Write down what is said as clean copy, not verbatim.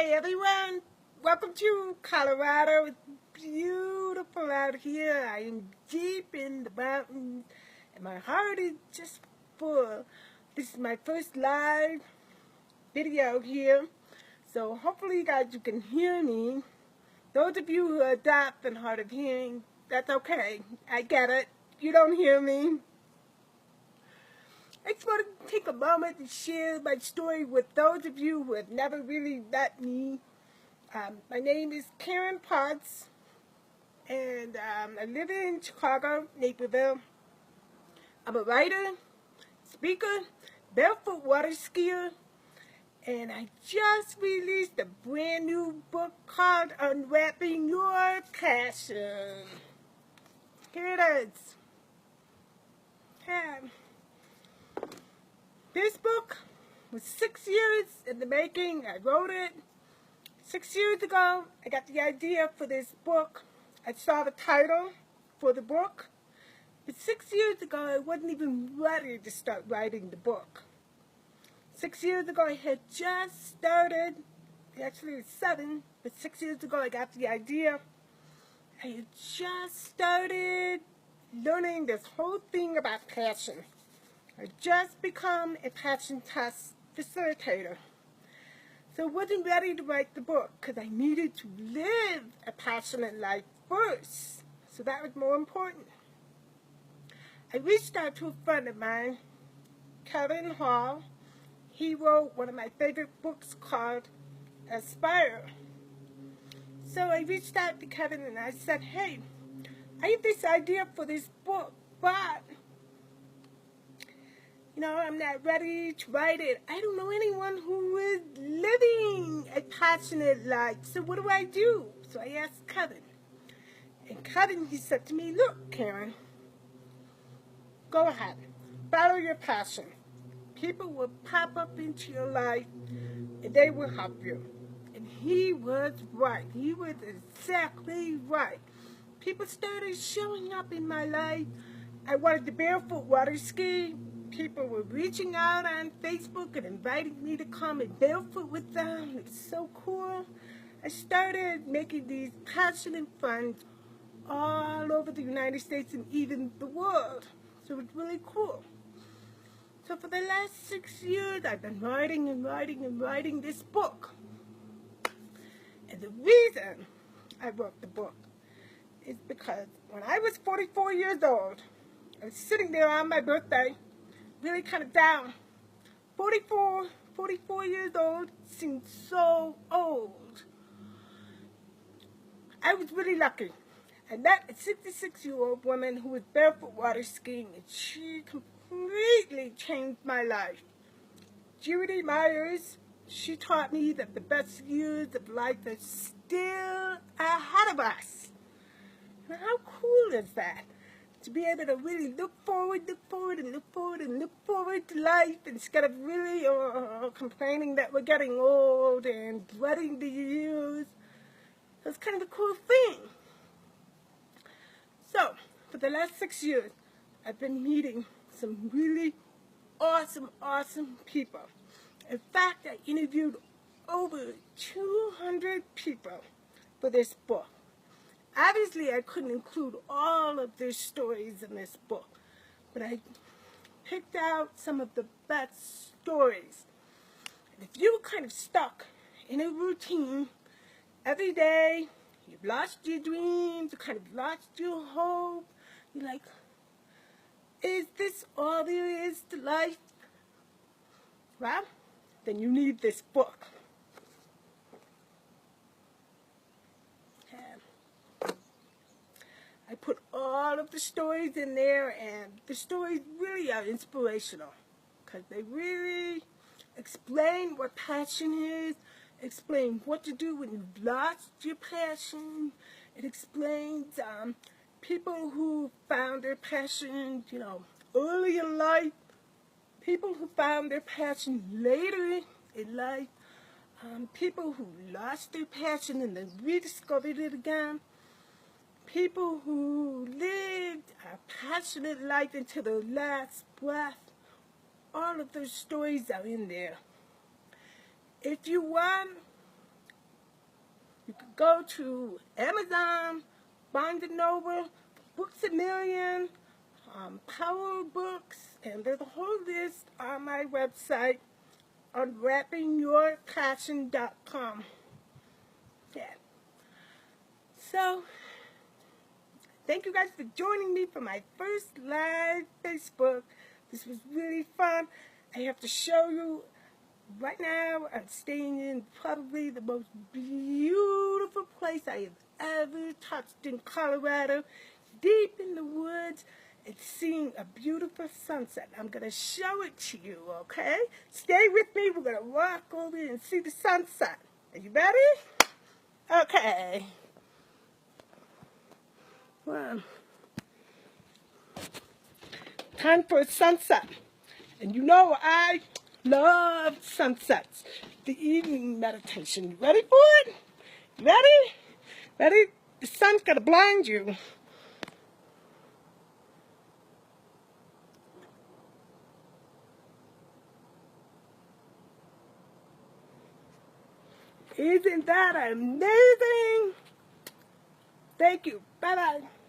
Hey everyone, welcome to Colorado. It's beautiful out here. I am deep in the mountains and my heart is just full. This is my first live video here, so hopefully you guys can hear me. Those of you who are deaf and hard of hearing, that's okay. I get it. You don't hear me. I just want to take a moment to share my story with those of you who have never really met me. My name is Karen Potts, and I live in Chicago, Naperville. I'm a writer, speaker, barefoot water skier, and I just released a brand new book called Unwrapping Your Passion. Here it is. This book was 6 years in the making. I wrote it 6 years ago. I got the idea for this book. I saw the title for the book. But 6 years ago, I wasn't even ready to start writing the book. 6 years ago, I had just started. Actually, it was 7, but 6 years ago, I got the idea. I had just started learning this whole thing about passion. I just become a passion test facilitator. So I wasn't ready to write the book because I needed to live a passionate life first. So that was more important. I reached out to a friend of mine, Kevin Hall. He wrote one of my favorite books called Aspire. So I reached out to Kevin and I said, hey, I have this idea for this book, but I'm not ready to write it. I don't know anyone who is living a passionate life. So what do I do? So I asked Kevin. And Kevin, he said to me, look, Karen, go ahead. Follow your passion. People will pop up into your life and they will help you. And he was right. He was exactly right. People started showing up in my life. I wanted to barefoot water ski. People were reaching out on Facebook and inviting me to come and barefoot with them. It was so cool. I started making these passionate friends all over the United States and even the world. So it was really cool. So for the last 6 years, I've been writing and writing and writing this book. And the reason I wrote the book is because when I was 44 years old, I was sitting there on my birthday, really kind of down. 44 years old seemed so old. I was really lucky. I met a 66-year-old woman who was barefoot water skiing, and she completely changed my life. Judy Myers, she taught me that the best years of life are still ahead of us. Now, how cool is that? To be able to really look forward to life instead of really complaining that we're getting old and dreading the years. It's kind of a cool thing. So, for the last 6 years, I've been meeting some really awesome people. In fact, I interviewed over 200 people for this book. Obviously, I couldn't include all of their stories in this book, but I picked out some of the best stories. And if you were kind of stuck in a routine every day, you've lost your dreams, you kind of lost your hope, you're like, is this all there is to life? Well, then you need this book. I put all of the stories in there, and the stories really are inspirational because they really explain what passion is, explain what to do when you've lost your passion. It explains people who found their passion, early in life, people who found their passion later in life, people who lost their passion and then rediscovered it again. People who lived a passionate life until their last breath. All of those stories are in there. If you want go to Amazon, Barnes & Noble, Books A Million, Power Books, and there's a whole list on my website, unwrappingyourpassion.com. Yeah. So, thank you guys for joining me for my first live Facebook. This was really fun. I have to show you, right now I'm staying in probably the most beautiful place I have ever touched in Colorado, deep in the woods. It's seeing a beautiful sunset. I'm going to show it to you, okay? Stay with me. We're going to walk over and see the sunset. Are you ready? Okay. Well, time for a sunset. And you know I love sunsets. The evening meditation. You ready for it? Ready? Ready? The sun's going to blind you. Isn't that amazing? Thank you. Bye-bye.